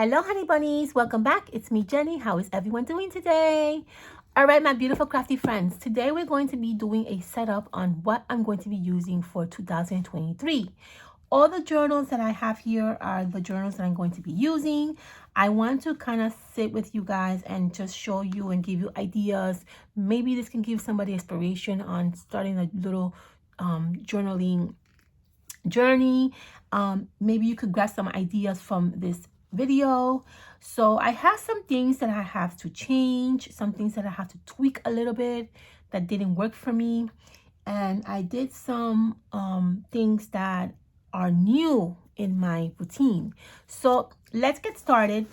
Hello, honey bunnies. Welcome back. It's me, Jenny. How is everyone doing today? All right, my beautiful crafty friends. Today, we're going to be doing a setup on what I'm going to be using for 2023. All the journals that I have here are the journals that I'm going to be using. I want to kind of sit with you guys and just show you and give you ideas. Maybe this can give somebody inspiration on starting a little journaling journey. Maybe you could grab some ideas from this video. So I have some things that I have to change, some things that I have to tweak a little bit that didn't work for me, and I did some things that are new in my routine. So let's get started.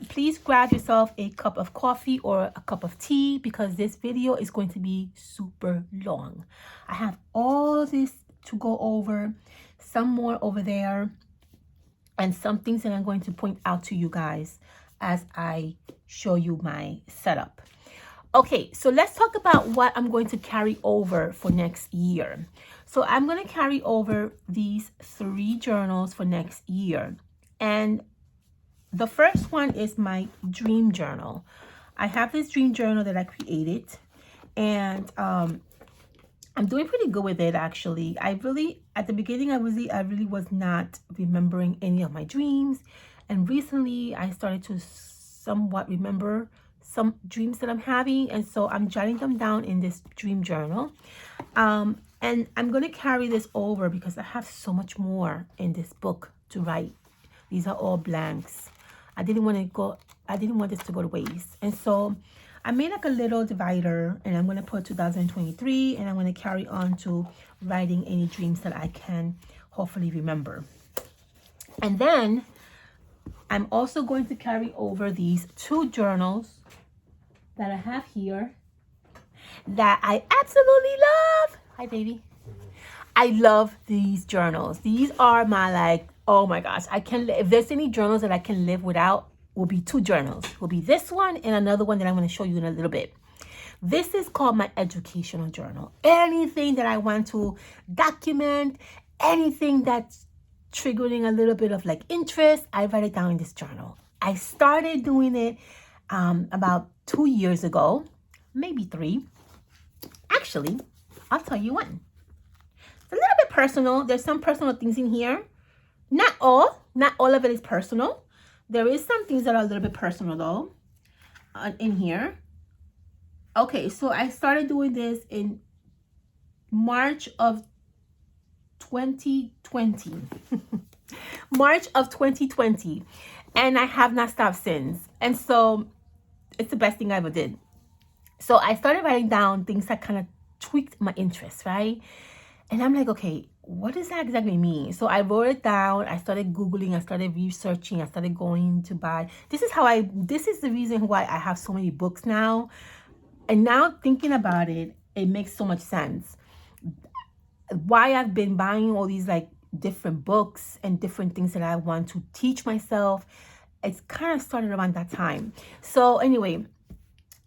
Please grab yourself a cup of coffee or a cup of tea because this video is going to be super long. I have all this to go over, some more over there, and some things that I'm going to point out to you guys as I show you my setup. Okay, so let's talk about what I'm going to carry over for next year. So I'm going to carry over these 3 journals for next year. And the first one is my dream journal. I have this dream journal that I created, and I'm doing pretty good with it, actually. At the beginning, I really was not remembering any of my dreams. And recently, I started to somewhat remember some dreams that I'm having. And so I'm jotting them down in this dream journal. And I'm going to carry this over because I have so much more in this book to write. These are all blanks. I didn't want this to go to waste. And so I made like a little divider, and I'm going to put 2023, and I'm going to carry on to writing any dreams that I can hopefully remember. And then I'm also going to carry over these 2 journals that I have here that I absolutely love. Hi, baby. I love these journals. These are my oh my gosh, if there's any journals that I can live without, will be 2 journals. Will be this one and another one that I'm going to show you in a little bit. This is called my educational journal. Anything that I want to document, anything that's triggering a little bit of interest, I write it down in this journal. I started doing it about 2 years ago, maybe 3. Actually, I'll tell you when. It's a little bit personal. There's some personal things in here. Not all of it is personal. There is some things that are a little bit personal though in here. Okay, so I started doing this in March of 2020. March of 2020. And I have not stopped since. And so it's the best thing I ever did. So I started writing down things that kind of tweaked my interests, right? And I'm like, okay, what does that exactly mean? So I wrote it down. I started Googling. I started researching. I started going to buy. This is the reason why I have so many books now. And now thinking about it, it makes so much sense. Why I've been buying all these different books and different things that I want to teach myself. It's kind of started around that time. So anyway,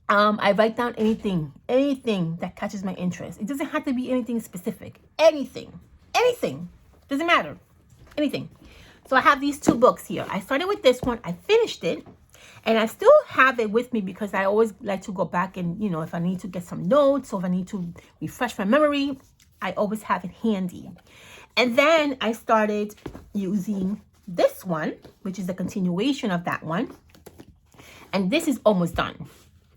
I write down anything that catches my interest. It doesn't have to be anything specific. Anything, doesn't matter, anything. So I have these 2 books here. I started with this one. I finished it, and I still have it with me because I always like to go back and, if I need to get some notes or if I need to refresh my memory, I always have it handy. And then I started using this one, which is a continuation of that one. And this is almost done.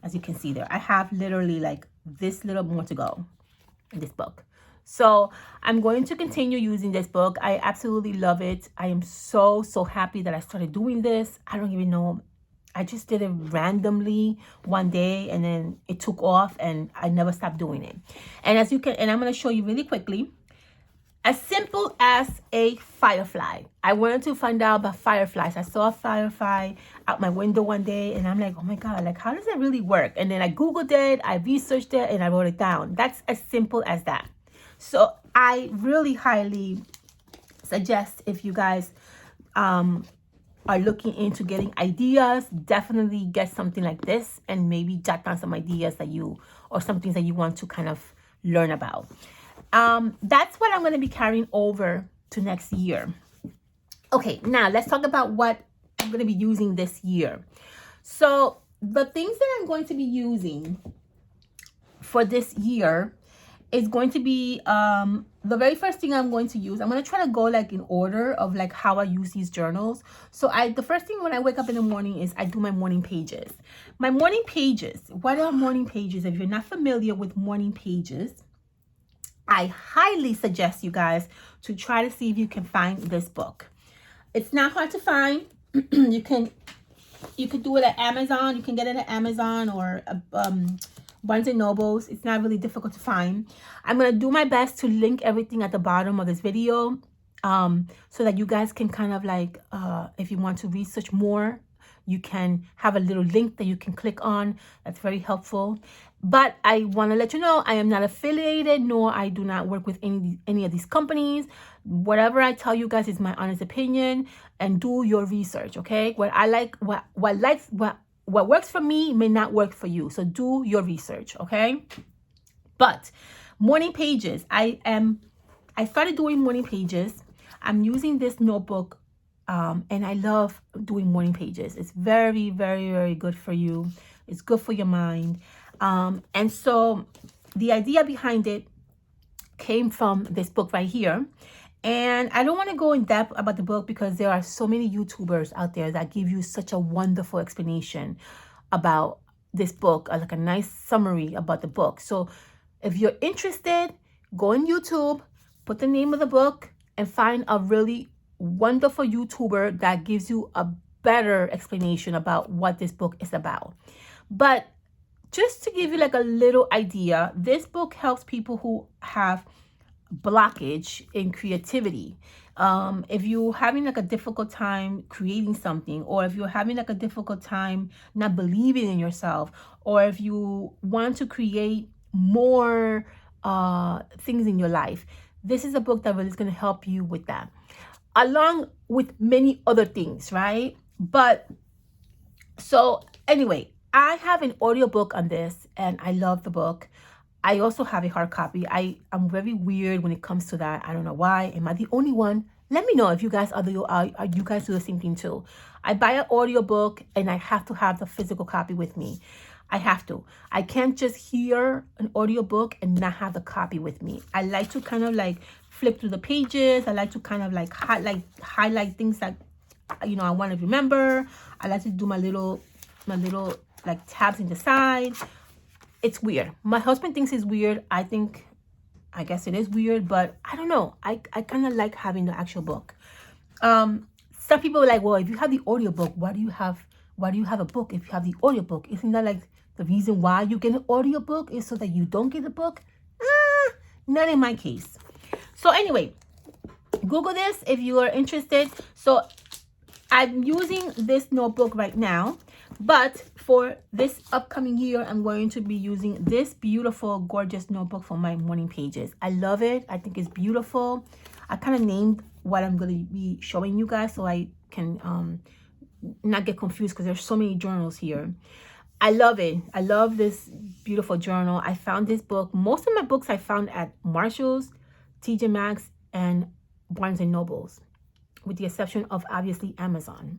As you can see there, I have literally this little more to go in this book. So I'm going to continue using this book. I absolutely love it. I am so happy that I started doing this. I don't even know. I just did it randomly one day, and then it took off, and I never stopped doing it. And I'm going to show you really quickly. As simple as a firefly. I wanted to find out about fireflies. I saw a firefly out my window one day, and I'm like, oh my God, how does that really work? And then I Googled it, I researched it, and I wrote it down. That's as simple as that. So I really highly suggest, if you guys are looking into getting ideas, definitely get something like this and maybe jot down some ideas or some things that you want to kind of learn about. That's what I'm going to be carrying over to next year. Okay, now let's talk about what I'm going to be using this year. So the things that I'm going to be using for this year is going to be the very first thing I'm going to use. I'm going to try to go like in order of like how I use these journals. So the first thing when I wake up in the morning is I do my morning pages. My morning pages. What are morning pages? If you're not familiar with morning pages, I highly suggest you guys to try to see if you can find this book. It's not hard to find. You can do it at Amazon. You can get it at Amazon or Barnes and Nobles. It's not really difficult to find. I'm going to do my best to link everything at the bottom of this video so that you guys can kind of like, if you want to research more, you can have a little link that you can click on. That's very helpful. But I want to let you know I am not affiliated, nor I do not work with any of these companies. Whatever I tell you guys is my honest opinion, and do your research, okay? What I like, what works for me may not work for you. So do your research, okay? But morning pages, I started doing morning pages. I'm using this notebook, and I love doing morning pages. It's very, very, very good for you. It's good for your mind. And so the idea behind it came from this book right here. And I don't want to go in depth about the book because there are so many YouTubers out there that give you such a wonderful explanation about this book, like a nice summary about the book. So if you're interested, go on YouTube, put the name of the book, and find a really wonderful YouTuber that gives you a better explanation about what this book is about. But just to give you like a little idea, this book helps people who have blockage in creativity. If you're having like a difficult time creating something, or if you're having like a difficult time not believing in yourself, or if you want to create more things in your life, this is a book that really is going to help you with that, along with many other things, right? But so anyway, I have an audiobook on this and I love the book. I also have a hard copy. I'm very weird when it comes to that. I don't know why. Am I the only one? Let me know if you guys are you guys do the same thing too. I buy an audiobook and I have to have the physical copy with me. I have to. I can't just hear an audiobook and not have the copy with me. I like to kind of like flip through the pages. I like to kind of like highlight things that I want to remember. I like to do my little like tabs in the side. It's weird. My husband thinks it's weird. I guess it is weird, but I don't know. I kind of like having the actual book. Some people are like, well, if you have the audiobook, why do you have a book if you have the audiobook? Isn't that like the reason why you get an audiobook is so that you don't get a book? Not in my case. So anyway, Google this if you are interested. So I'm using this notebook right now, but for this upcoming year, I'm going to be using this beautiful, gorgeous notebook for my morning pages. I love it. I think it's beautiful. I kind of named what I'm going to be showing you guys so I can not get confused because there's so many journals here. I love it. I love this beautiful journal. I found this book. Most of my books I found at Marshall's, TJ Maxx, and Barnes and Nobles, with the exception of obviously Amazon.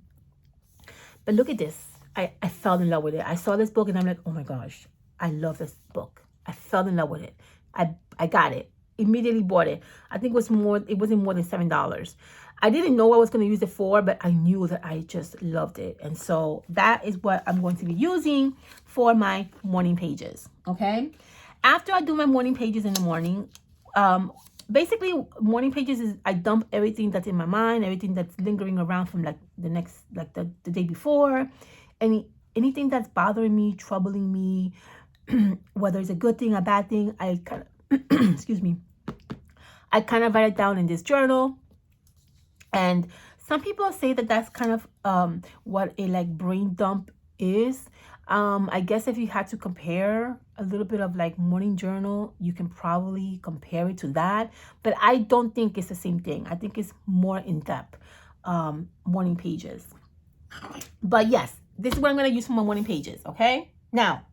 But look at this. I fell in love with it. I saw this book and I'm like, oh my gosh, I love this book. I fell in love with it. I got it. Immediately bought it. I think it wasn't more than $7. I didn't know what I was going to use it for, but I knew that I just loved it. And so that is what I'm going to be using for my morning pages. Okay. After I do my morning pages in the morning, basically morning pages is I dump everything that's in my mind, everything that's lingering around from like the day before, anything that's bothering me, troubling me, whether it's a good thing, a bad thing, I kind of excuse me, I kind of write it down in this journal. And some people say that that's kind of what a like brain dump is. I guess if you had to compare a little bit of like morning journal, you can probably compare it to that. But I don't think it's the same thing. I think it's more in depth, morning pages. But yes, this is what I'm going to use for my morning pages. Okay. Now,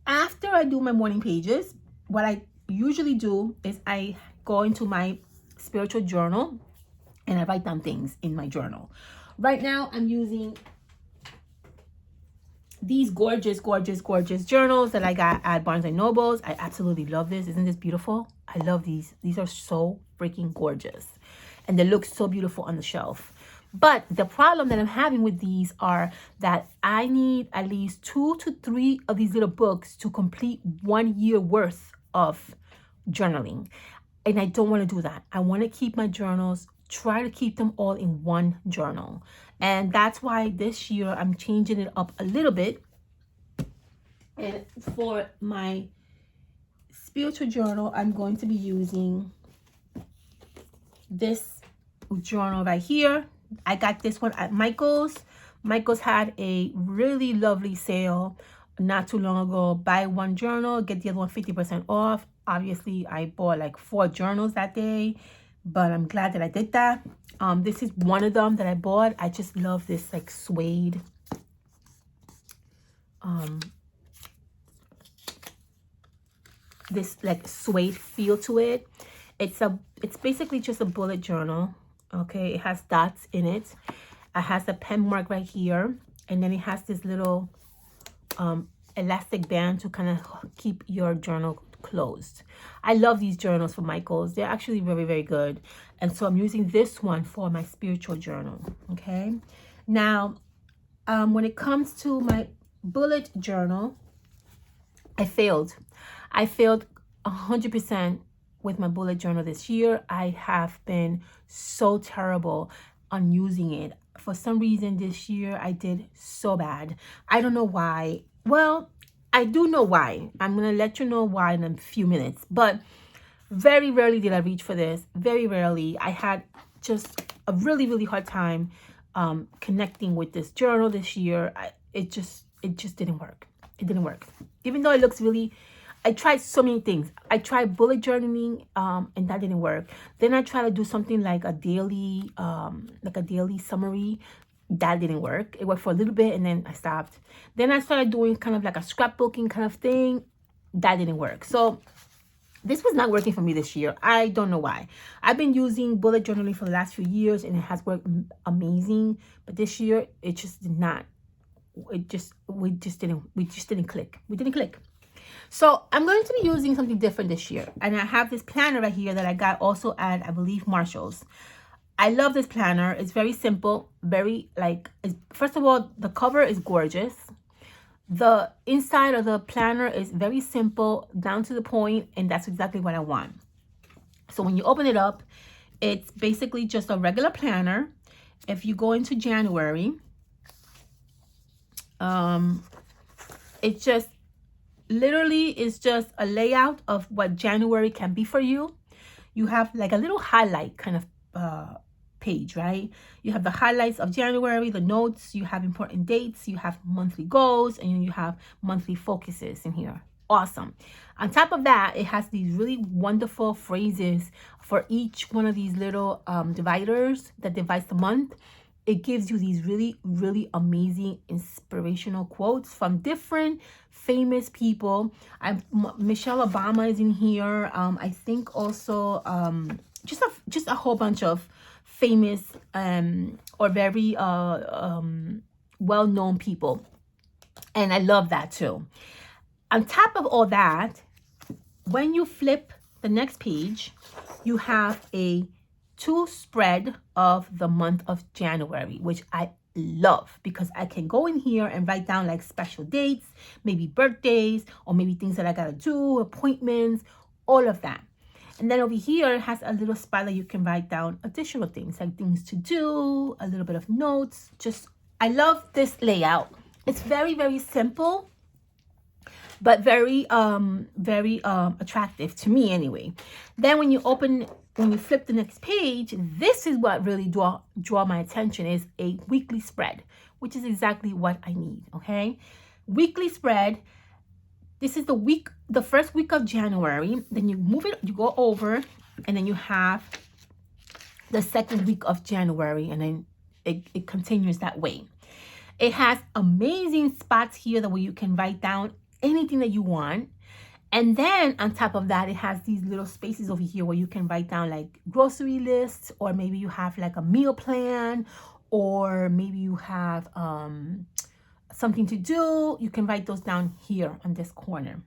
after I do my morning pages, what I usually do is I go into my spiritual journal and I write down things in my journal. Right now, I'm using these gorgeous journals that I got at Barnes & Nobles. I absolutely love this. Isn't this beautiful? I love these. These are so freaking gorgeous. And they look so beautiful on the shelf. But the problem that I'm having with these are that I need at least 2 to 3 of these little books to complete 1 year worth of journaling. And I don't want to do that. I want to keep my journals, try to keep them all in one journal. And that's why this year I'm changing it up a little bit. And for my spiritual journal, I'm going to be using this journal right here. I got this one at Michael's. Michael's had a really lovely sale not too long ago. Buy one journal, get the other one 50% off. Obviously, I bought like 4 journals that day, but I'm glad that I did that. This is one of them that I bought. I just love this like suede. This like suede feel to it. It's basically just a bullet journal. Okay, it has dots in it. It has a pen mark right here, and then it has this little elastic band to kind of keep your journal closed. I love these journals from Michael's. They're actually very, very good. And so I'm using this one for my spiritual journal. Okay. Now, when it comes to my bullet journal, I failed 100% with my bullet journal this year. I have been so terrible on using it. For some reason this year I did so bad. I don't know why. Well, I do know why. I'm going to let you know why in a few minutes. But very rarely did I reach for this. Very rarely. I had just a really, really hard time connecting with this journal this year. It just didn't work. It didn't work. Even though it looks really... I tried so many things. I tried bullet journaling, and that didn't work. Then I tried to do something like a daily summary. That didn't work. It worked for a little bit, and then I stopped. Then I started doing kind of like a scrapbooking kind of thing. That didn't work. So this was not working for me this year. I don't know why. I've been using bullet journaling for the last few years, and it has worked amazing. But this year, it just did not. We just didn't click. We didn't click. So I'm going to be using something different this year. And I have this planner right here that I got also at, I believe, Marshall's. I love this planner. It's very simple. Very first of all, the cover is gorgeous. The inside of the planner is very simple, down to the point, and that's exactly what I want. So when you open it up, it's basically just a regular planner. If you go into January, it just literally is just a layout of what January can be for you. You have like a little highlight kind of page, right? You have the highlights of January, the notes, you have important dates, you have monthly goals, and you have monthly focuses in here. Awesome. On top of that, it has these really wonderful phrases for each one of these little dividers that divides the month. It gives you these really, really amazing inspirational quotes from different famous people. Michelle Obama is in here. I think also just a whole bunch of famous or very well-known people. And I love that too. On top of all that, when you flip the next page, you have a 2 spread of the month of January, which I love because I can go in here and write down like special dates, maybe birthdays, or maybe things that I gotta do, appointments, all of that. And then over here, it has a little spot that you can write down additional things, like things to do, a little bit of notes. I love this layout. It's very, very simple, but very attractive to me anyway. Then when you flip the next page, this is what really draw my attention, is a weekly spread, which is exactly what I need. Okay, weekly spread. This is the first week of January. Then you move it, you go over, and then you have the second week of January, and then it continues that way. It has amazing spots here that where you can write down anything that you want. And then on top of that, it has these little spaces over here where you can write down like grocery lists, or maybe you have like a meal plan, or maybe you have something to do. You can write those down here on this corner.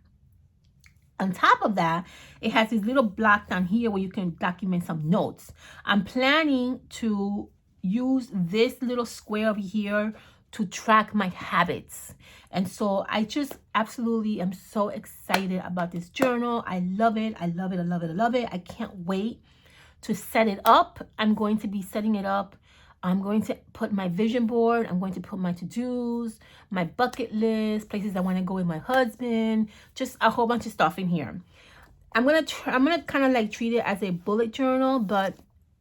On top of that, it has this little block down here where you can document some notes. I'm planning to use this little square over here to track my habits. And so I just absolutely am so excited about this journal. I love it. I love it. I love it. I love it. I can't wait to set it up. I'm going to be setting it up. I'm going to put my vision board. I'm going to put my to-dos, my bucket list, places I want to go with my husband, just a whole bunch of stuff in here. I'm gonna kind of like treat it as a bullet journal, but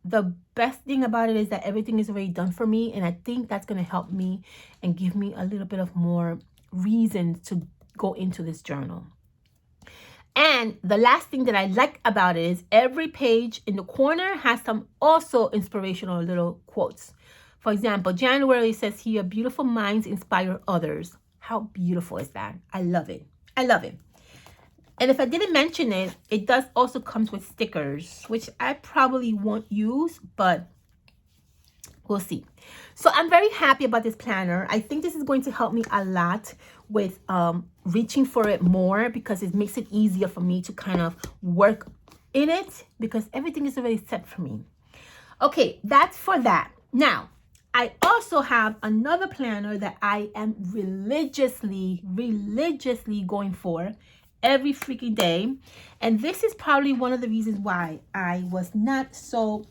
the best thing about it is that everything is already done for me, and I think that's gonna help me and give me a little bit of more reasons to go into this journal. And the last thing that I like about it is every page in the corner has some also inspirational little quotes. For example, January says here, beautiful minds inspire others. How beautiful is that? I love it. I love it. And if I didn't mention it, it does also comes with stickers, which I probably won't use, but we'll see. So I'm very happy about this planner. I think this is going to help me a lot with reaching for it more, because it makes it easier for me to kind of work in it, because everything is already set for me. Okay, that's for that. Now, I also have another planner that I am religiously going for every freaking day. And this is probably one of the reasons why I was not so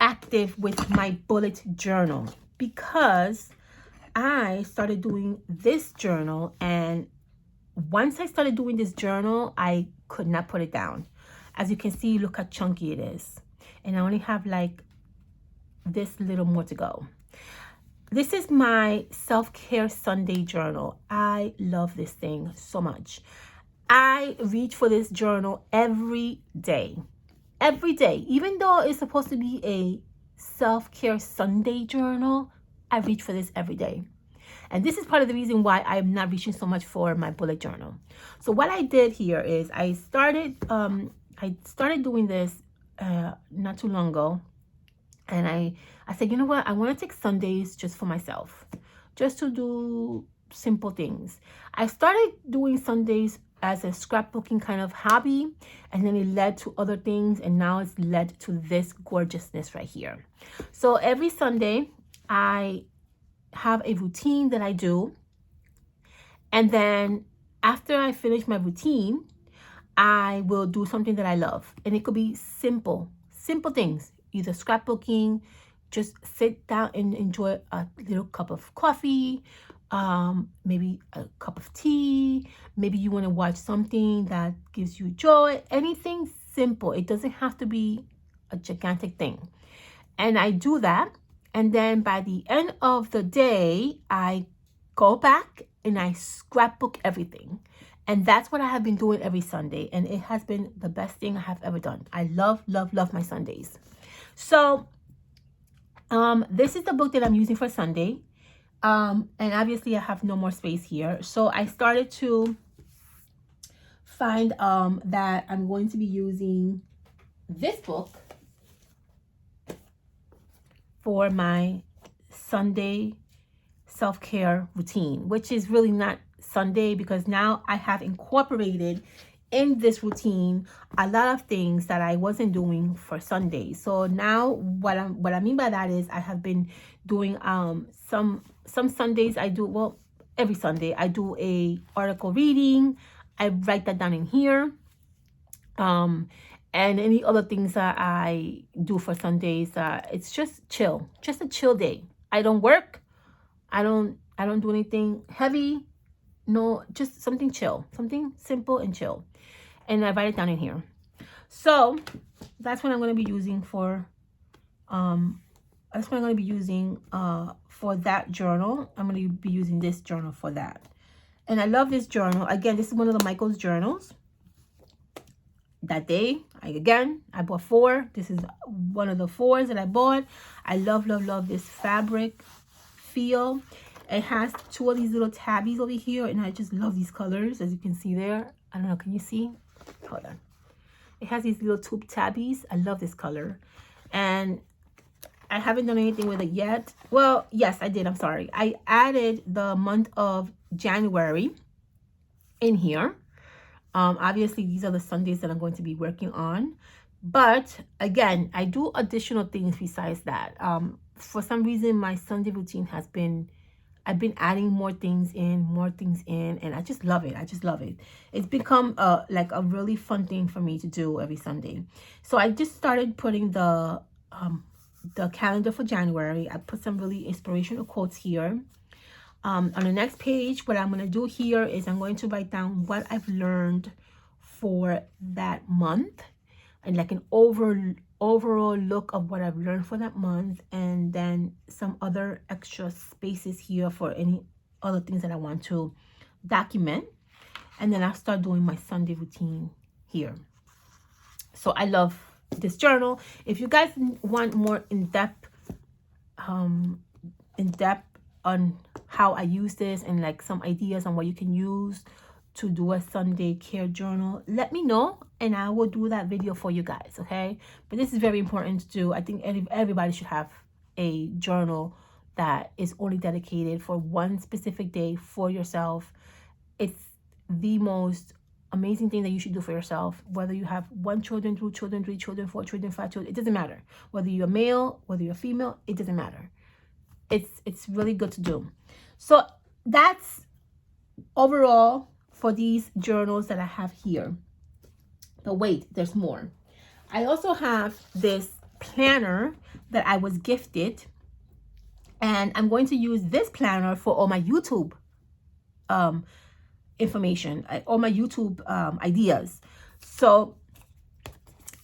active with my bullet journal, because I started doing this journal, and once I started doing this journal, I could not put it down. As you can see, look how chunky it is, and I only have like this little more to go. This is my self-care Sunday journal. I love this thing so much. I reach for this journal every day. Every day, even though it's supposed to be a self-care Sunday journal, I reach for this every day. And this is part of the reason why I'm not reaching so much for my bullet journal. So what I did here is I started doing this not too long ago. And I said, you know what? I want to take Sundays just for myself, just to do simple things. I started doing Sundays as a scrapbooking kind of hobby, and then it led to other things, and now it's led to this gorgeousness right here. So every Sunday, I have a routine that I do, and then after I finish my routine, I will do something that I love, and it could be simple things, either scrapbooking, just sit down and enjoy a little cup of coffee, maybe a cup of tea. Maybe you want to watch something that gives you joy. Anything simple. It doesn't have to be a gigantic thing. And I do that. And then by the end of the day, I go back and I scrapbook everything. And that's what I have been doing every Sunday. And it has been the best thing I have ever done. I love my Sundays. So this is the book that I'm using for Sunday. And obviously I have no more space here. So I started to find that I'm going to be using this book for my Sunday self-care routine, which is really not Sunday, because now I have incorporated in this routine a lot of things that I wasn't doing for Sunday. So now what I mean by that is I have been doing some Sundays I do, well, every Sunday I do a article reading. I write that down in here. And any other things that I do for Sundays, it's just chill, just a chill day. I don't work. I don't do anything heavy. No, just something chill, something simple and chill. And I write it down in here. So that's what I'm going to be using for, for that journal. I'm going to be using this journal for that. And I love this journal. Again, this is one of the Michael's journals. That day, I bought 4. This is one of the 4s that I bought. I love this fabric feel. It has two of these little tabbies over here, and I just love these colors, as you can see there. I don't know, can you see? Hold on. It has these little tube tabbies. I love this color. And I haven't done anything with it yet. Well, yes, I did. I'm sorry. I added the month of January in here. Obviously, these are the Sundays that I'm going to be working on. But again, I do additional things besides that. For some reason, my Sunday routine has been, I've been adding more things in, and I just love it. I just love it. It's become like a really fun thing for me to do every Sunday. So I just started putting the calendar for January. I put some really inspirational quotes here. On the next page, what I'm going to do here is I'm going to write down what I've learned for that month, and like an overall look of what I've learned for that month, and then some other extra spaces here for any other things that I want to document. And then I'll start doing my Sunday routine here. So I love this journal. If you guys want more in-depth on how I use this, and like some ideas on what you can use to do a Sunday care journal, let me know and I will do that video for you guys, okay? But this is very important to do. I think everybody should have a journal that is only dedicated for one specific day for yourself. It's the most amazing thing that you should do for yourself, whether you have 1 child, 2 children, 3 children, 4 children, 5 children. It doesn't matter. Whether you're male, whether you're female, it doesn't matter. It's really good to do. So that's overall for these journals that I have here. But wait, there's more. I also have this planner that I was gifted, and I'm going to use this planner for all my YouTube information, all my YouTube ideas. So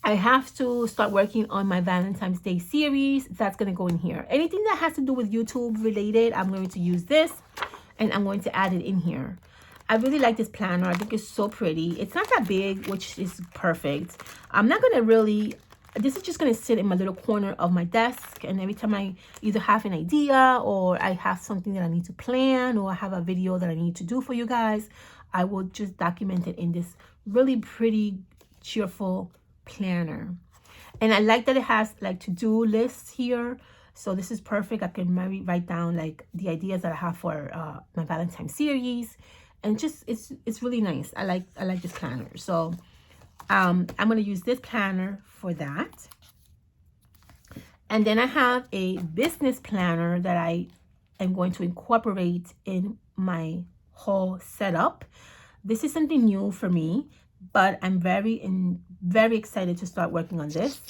I have to start working on my Valentine's Day series. That's going to go in here. Anything that has to do with YouTube related, I'm going to use this, and I'm going to add it in here. I really like this planner. I think it's so pretty. It's not that big, which is perfect. I'm not going to really, this is just going to sit in my little corner of my desk. And every time I either have an idea, or I have something that I need to plan, or I have a video that I need to do for you guys, I will just document it in this really pretty, cheerful planner. And I like that it has like to-do lists here. So this is perfect. I can maybe write down like the ideas that I have for my Valentine's series. And just it's really nice. I like this planner. So I'm going to use this planner for that. And then I have a business planner that I am going to incorporate in my whole setup. This is something new for me, but I'm very excited to start working on this.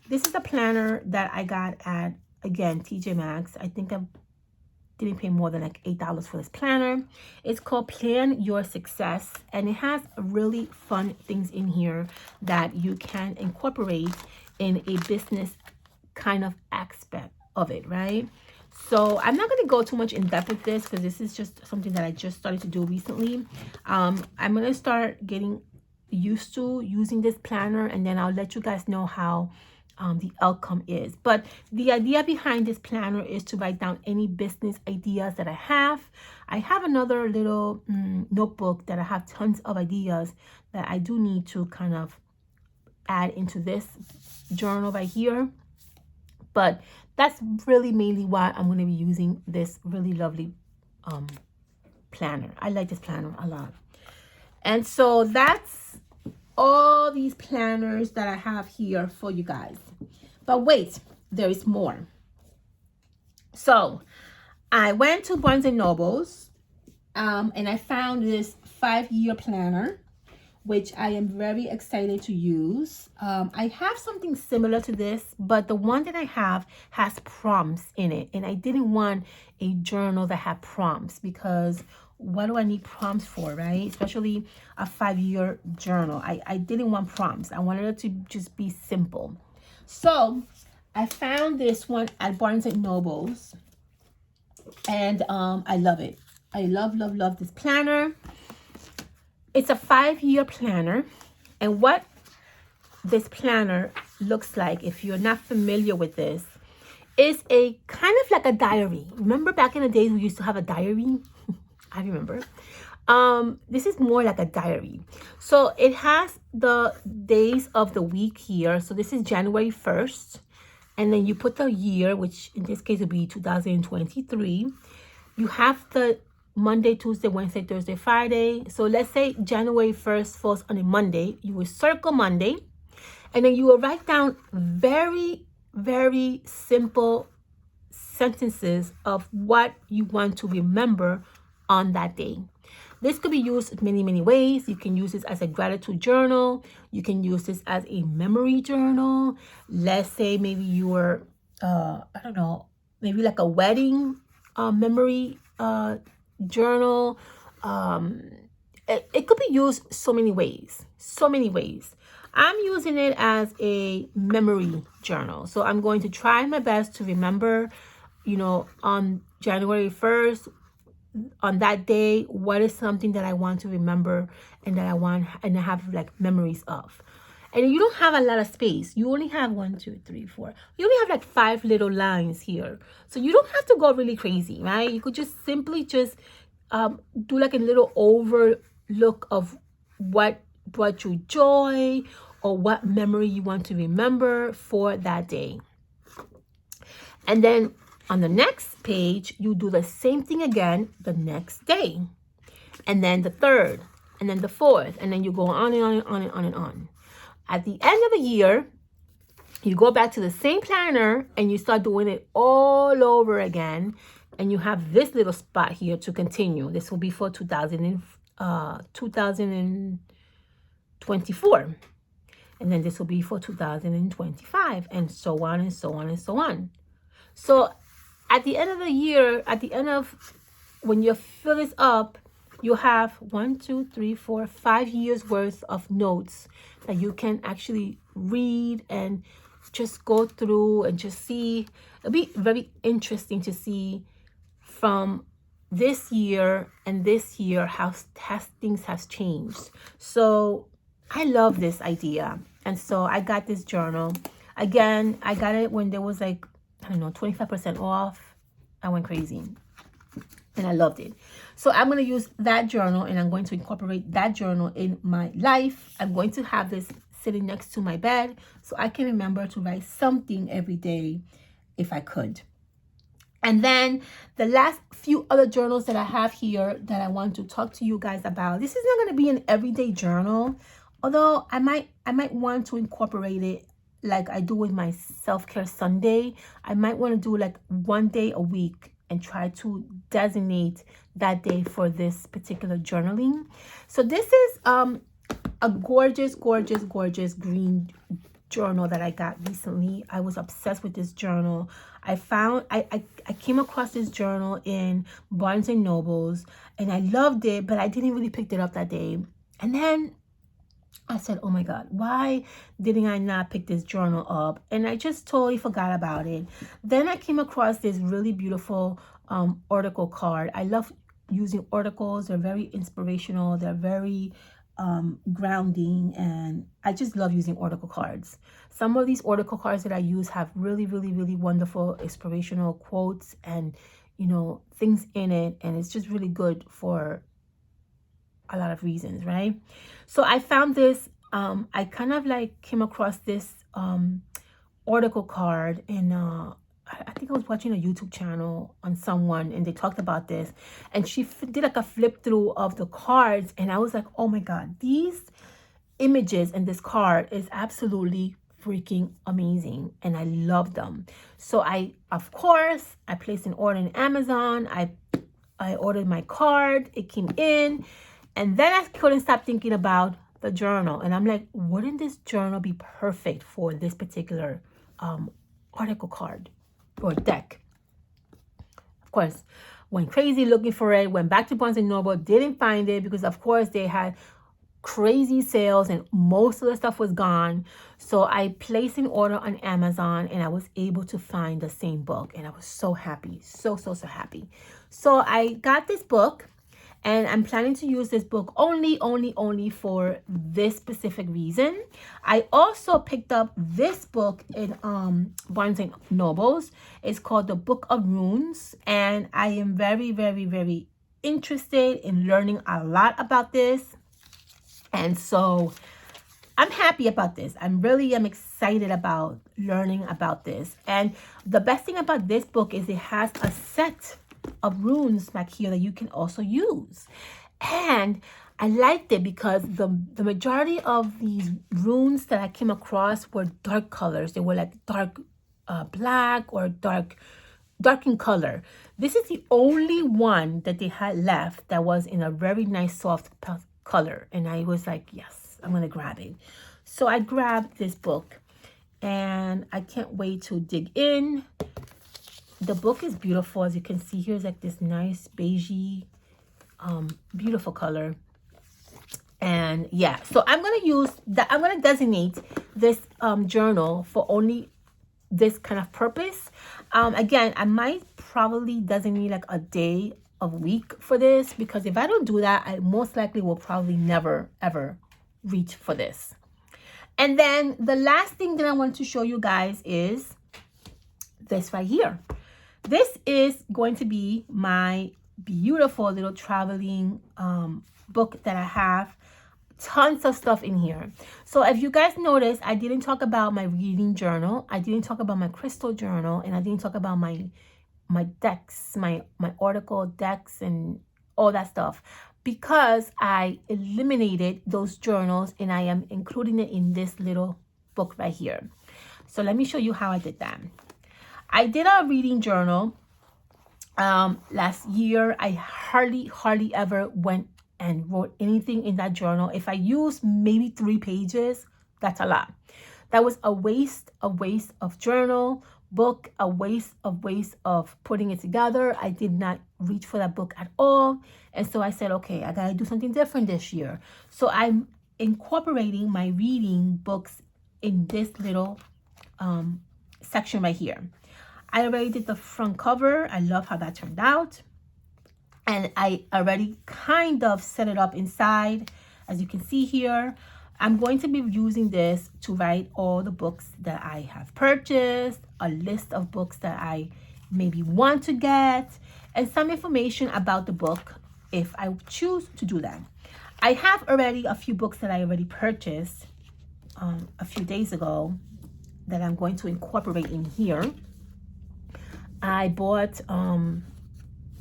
This is a planner that I got at, again, TJ Maxx. I think I didn't pay more than like $8 for this planner. It's called Plan Your Success, and it has really fun things in here that you can incorporate in a business kind of aspect of it, right? So I'm not going to go too much in depth with this because this is just something that I just started to do recently. I'm going to start getting used to using this planner, and then I'll let you guys know how the outcome is. But the idea behind this planner is to write down any business ideas that I have. I have another little notebook that I have tons of ideas that I do need to kind of add into this journal right here. But that's really mainly why I'm going to be using this really lovely planner. I like this planner a lot. And so that's all these planners that I have here for you guys. But wait, there is more. So I went to Barnes & Noble's and I found this 5-year planner, which I am very excited to use. I have something similar to this, but the one that I have has prompts in it. And I didn't want a journal that had prompts, because what do I need prompts for, right? Especially a 5-year journal. I didn't want prompts. I wanted it to just be simple. So I found this one at Barnes & Noble's, and I love it. I love this planner. It's a 5-year planner, and what this planner looks like, if you're not familiar with this, It's a kind of like a diary. Remember back in the days we used to have a diary? I remember. This is more like a diary. So it has the days of the week here. So this is January 1st. And then you put the year, which in this case would be 2023. You have the Monday, Tuesday, Wednesday, Thursday, Friday. So let's say January 1st falls on a Monday. You will circle Monday. And then you will write down very, very simple sentences of what you want to remember on that day. This could be used many, many ways. You can use this as a gratitude journal. You can use this as a memory journal. Let's say maybe you were, I don't know, maybe like a wedding memory journal. It could be used so many ways, so many ways. I'm using it as a memory journal. So I'm going to try my best to remember, you know, on January 1st, on that day, what is something that I want to remember and that I have like memories of. And you don't have a lot of space. You only have 1, 2, 3, 4. You only have like 5 little lines here. So you don't have to go really crazy, right? You could just simply just do like a little overlook of what brought you joy or what memory you want to remember for that day. And then on the next page, you do the same thing again the next day. And then the third, and then the fourth, and then you go on and on and on and on and on. At the end of the year, you go back to the same planner and you start doing it all over again. And you have this little spot here to continue. This will be for 2024. And then this will be for 2025, and so on and so on and so on. So at the end of the year, at the end of when you fill this up, you have 1, 2, 3, 4, 5 years worth of notes that you can actually read and just go through and just see. It'll be very interesting to see from this year and this year how things has changed. So I love this idea. And so I got this journal. Again, I got it when there was like, I don't know, 25% off. I went crazy and I loved it. So I'm going to use that journal and I'm going to incorporate that journal in my life. I'm going to have this sitting next to my bed so I can remember to write something every day if I could. And then the last few other journals that I have here that I want to talk to you guys about. This is not going to be an everyday journal, although I might want to incorporate it like I do with my self-care Sunday. I might want to do like 1 day a week and try to designate that day for this particular journaling. So this is a gorgeous, gorgeous, gorgeous green journal that I got recently. I was obsessed with this journal. I came across this journal in Barnes and Nobles and I loved it, but I didn't really pick it up that day. And then I said, oh my God, why didn't I not pick this journal up? And I just totally forgot about it. Then I came across this really beautiful article card. I love using articles. They're very inspirational. They're very grounding, and I just love using article cards. Some of these article cards that I use have really, really, really wonderful inspirational quotes and, you know, things in it. And it's just really good for a lot of reasons, right? So I found this, I kind of like came across this article card in, I think I was watching a YouTube channel on someone and they talked about this, and she did like a flip through of the cards, and I was like, oh my God, these images in this card is absolutely freaking amazing and I love them. So of course, I placed an order on Amazon. I ordered my card, it came in. And then I couldn't stop thinking about the journal. And I'm like, wouldn't this journal be perfect for this particular article card or deck? Of course, went crazy looking for it. Went back to Barnes & Noble, didn't find it because, of course, they had crazy sales and most of the stuff was gone. So I placed an order on Amazon and I was able to find the same book. And I was so happy. So happy. So I got this book. And I'm planning to use this book only for this specific reason. I also picked up this book in Barnes and Nobles. It's called The Book of Runes, and I am very, very, very interested in learning a lot about this. And so I'm happy about this. I really am excited about learning about this. And the best thing about this book is it has a set of runes back here that you can also use. And I liked it because the majority of these runes that I came across were dark colors. They were like dark black or dark in color. This is the only one that they had left that was in a very nice soft color. And I was like, yes, I'm going to grab it. So I grabbed this book and I can't wait to dig in. The book is beautiful. As you can see, here's like this nice beigey, beautiful color. And yeah, so I'm going to use that. I'm going to designate this journal for only this kind of purpose. Again, I might probably designate like a day of week for this, because if I don't do that, I most likely will probably never ever reach for this. And then the last thing that I want to show you guys is this right here. This is going to be my beautiful little traveling book that I have. Tons of stuff in here. So if you guys notice, I didn't talk about my reading journal. I didn't talk about my crystal journal, and I didn't talk about my decks, my oracle decks and all that stuff, because I eliminated those journals and I am including it in this little book right here. So let me show you how I did that. I did a reading journal last year. I hardly ever went and wrote anything in that journal. If I used maybe 3 pages, that's a lot. That was a waste of journal book, a waste of putting it together. I did not reach for that book at all. And so I said, okay, I gotta do something different this year. So I'm incorporating my reading books in this little section right here. I already did the front cover. I love how that turned out. And I already kind of set it up inside. As you can see here, I'm going to be using this to write all the books that I have purchased, a list of books that I maybe want to get, and some information about the book if I choose to do that. I have already a few books that I already purchased a few days ago that I'm going to incorporate in here. I bought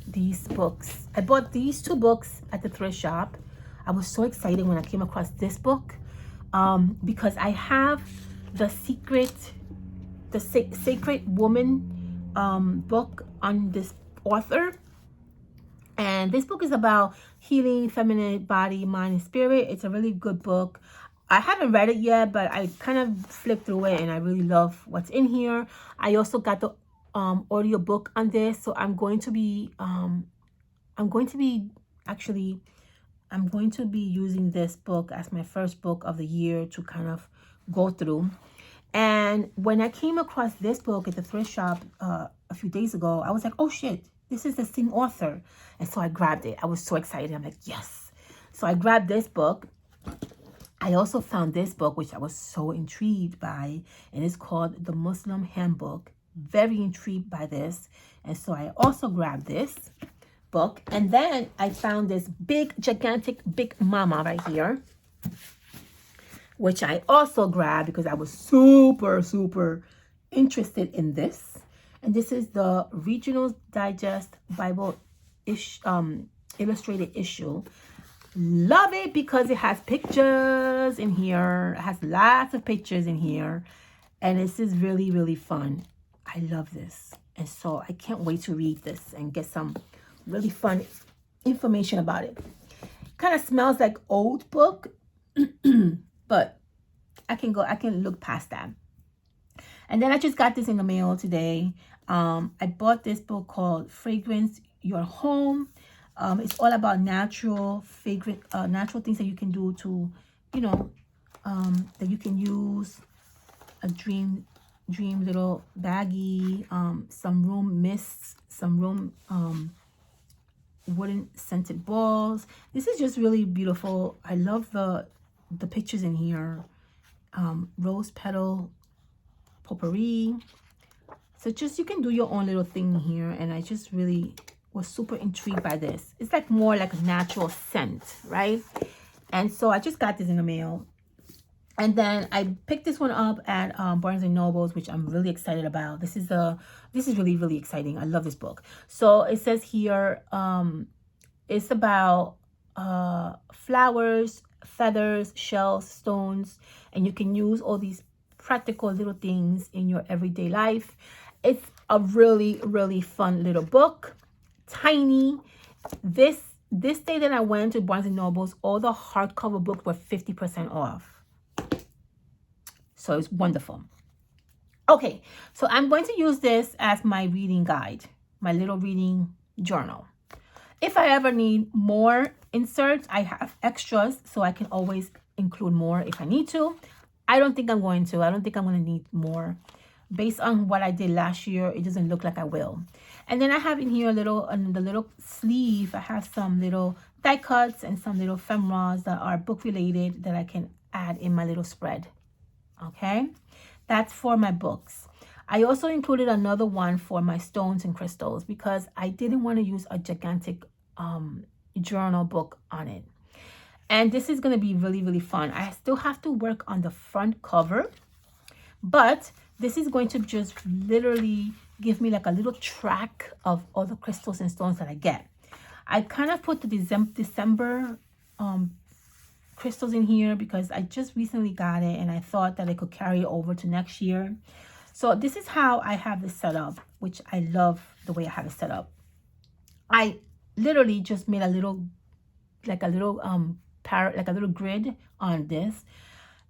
these books. I bought these 2 books at the thrift shop. I was so excited when I came across this book because I have the Sacred Woman book on this author. And this book is about healing feminine body, mind, and spirit. It's a really good book. I haven't read it yet, but I kind of flipped through it and I really love what's in here. I also got the audio book on this, so I'm going to be using this book as my first book of the year to kind of go through. And when I came across this book at the thrift shop a few days ago, I was like, oh shit, this is the same author. And so I grabbed it. I was so excited. I'm like, yes. So I grabbed this book. I also found this book, which I was so intrigued by, and it's called The Muslim Handbook. Very intrigued by this, and so I also grabbed this book. And then I found this gigantic big mama right here, which I also grabbed because I was super interested in this. And this is the Regional Digest Bible illustrated issue. Love it because it has pictures in here. It has lots of pictures in here, and this is really fun. I love this, and so I can't wait to read this and get some really fun information about it. Kind of smells like old book, but I can look past that. And then I just got this in the mail today. I bought this book called Fragrance Your Home. It's all about natural natural things that you can do to, that you can use. A dream little baggie, some room mists, some room wooden scented balls. This is just really beautiful. I love the pictures in here. Rose petal potpourri. So just you can do your own little thing here, and I just really was super intrigued by this. It's like more like a natural scent, right? And so I just got this in the mail. And then I picked this one up at Barnes and Nobles, which I'm really excited about. This is really, really exciting. I love this book. So it says here, it's about flowers, feathers, shells, stones, and you can use all these practical little things in your everyday life. It's a really, really fun little book. Tiny. This day that I went to Barnes and Nobles, all the hardcover books were 50% off. So it's wonderful. Okay, so I'm going to use this as my reading guide, my little reading journal. If I ever need more inserts, I have extras, so I can always include more if I need to. I don't think I'm going to. I don't think I'm going to need more. Based on what I did last year, it doesn't look like I will. And then I have in here a little, on the little sleeve, I have some little die cuts and some little ephemerals that are book related that I can add in my little spread. Okay, that's for my books. I also included another one for my stones and crystals because I didn't want to use a gigantic journal book on it. And this is going to be really, really fun. I still have to work on the front cover, but this is going to just literally give me like a little track of all the crystals and stones that I get. I kind of put the December crystals in here because I just recently got it and I thought that I could carry it over to next year. So this is how I have this set up, which I love the way I have it set up. I literally just made a little, like a little grid on this.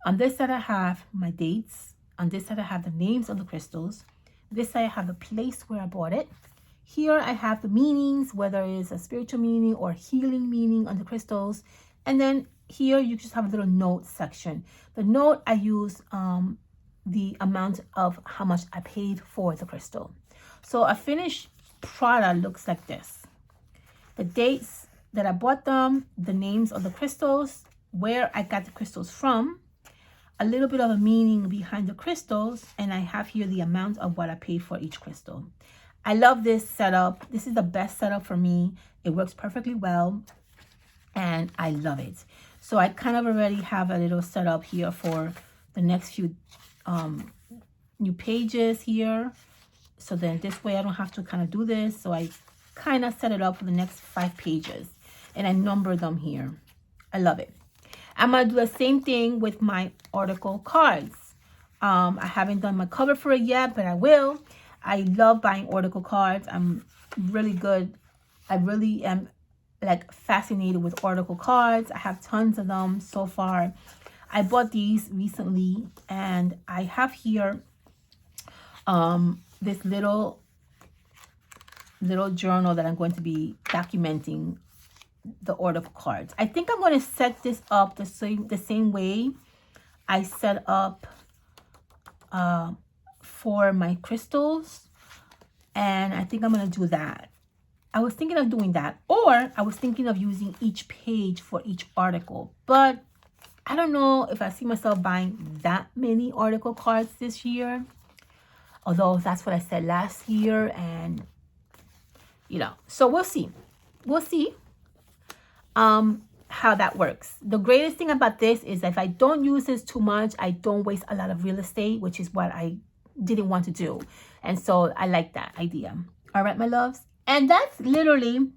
On this side I have my dates. On this side I have the names of the crystals. This side I have the place where I bought it. Here I have the meanings, whether it's a spiritual meaning or healing meaning on the crystals. And then here you just have a little note section. The note I use the amount of how much I paid for the crystal. So a finished product looks like this. The dates that I bought them, the names of the crystals, where I got the crystals from, a little bit of a meaning behind the crystals, and I have here the amount of what I paid for each crystal. I love this setup. This is the best setup for me. It works perfectly well, and I love it. So I kind of already have a little setup here for the next few new pages here. So then this way I don't have to kind of do this. So I kind of set it up for the next 5 pages, and I number them here. I love it. I'm going to do the same thing with my article cards. I haven't done my cover for it yet, but I will. I love buying article cards. I'm really good. I really am like fascinated with article cards. I have tons of them so far. I bought these recently, and I have here this little journal that I'm going to be documenting the article cards. I think I'm going to set this up the same way I set up for my crystals, and I think I'm going to do that. I was thinking of doing that, or I was thinking of using each page for each article, but I don't know if I see myself buying that many article cards this year, although that's what I said last year, and you know, so we'll see how that works. The greatest thing about this is that if I don't use this too much, I don't waste a lot of real estate, which is what I didn't want to do. And so I like that idea. All right, my loves. And that's literally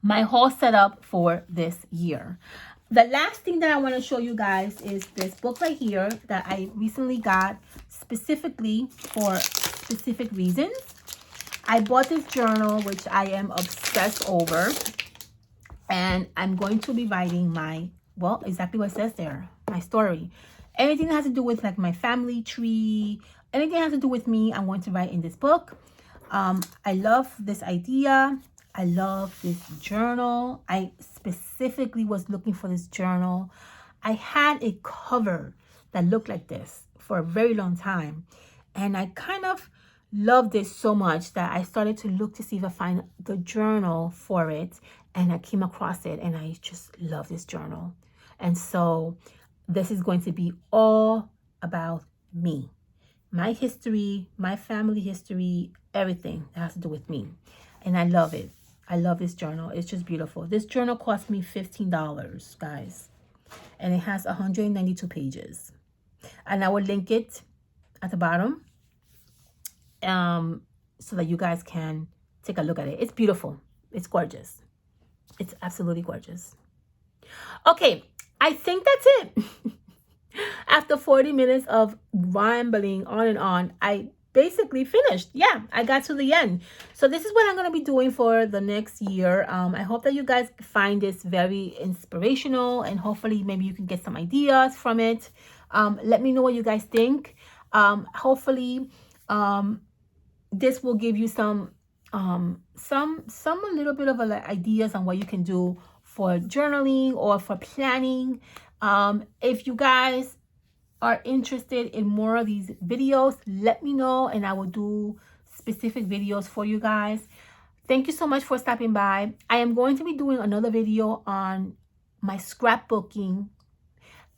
my whole setup for this year. The last thing that I want to show you guys is this book right here that I recently got specifically for specific reasons. I bought this journal, which I am obsessed over. And I'm going to be writing my, well, exactly what it says there, my story. Anything that has to do with like my family tree, anything that has to do with me, I'm going to write in this book. I love this idea. I love this journal. I specifically was looking for this journal. I had a cover that looked like this for a very long time. And I kind of love this so much that I started to look to see if I find the journal for it, and I came across it, and I just love this journal. And so this is going to be all about me, my history, my family history, everything that has to do with me. And I love it. I love this journal. It's just beautiful. This journal cost me $15, guys, and it has 192 pages. And I will link it at the bottom so that you guys can take a look at it. It's beautiful. It's gorgeous. It's absolutely gorgeous. Okay, I think that's it. After 40 minutes of rambling on and on, I basically finished. Yeah, I got to the end. So this is what I'm going to be doing for the next year. I hope that you guys find this very inspirational, and hopefully maybe you can get some ideas from it. Let me know what you guys think. Hopefully this will give you some a little bit of ideas on what you can do for journaling or for planning. If you guys are interested in more of these videos, let me know, and I will do specific videos for you guys. Thank you so much for stopping by. I am going to be doing another video on my scrapbooking,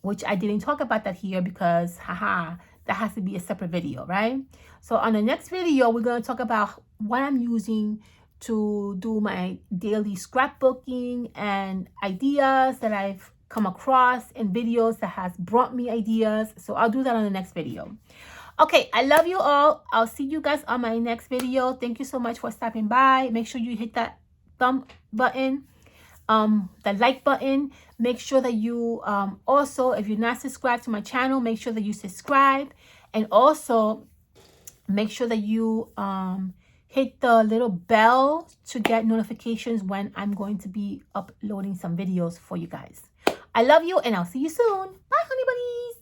which I didn't talk about that here because that has to be a separate video, right? So on the next video, we're going to talk about what I'm using to do my daily scrapbooking and ideas that I've come across in videos that has brought me ideas. So I'll do that on the next video. Okay, I love you all. I'll see you guys on my next video. Thank you so much for stopping by. Make sure you hit that thumb button, the like button. Make sure that you also, if you're not subscribed to my channel, make sure that you subscribe, and also make sure that you hit the little bell to get notifications when I'm going to be uploading some videos for you guys. I love you, and I'll see you soon. Bye, honey bunnies.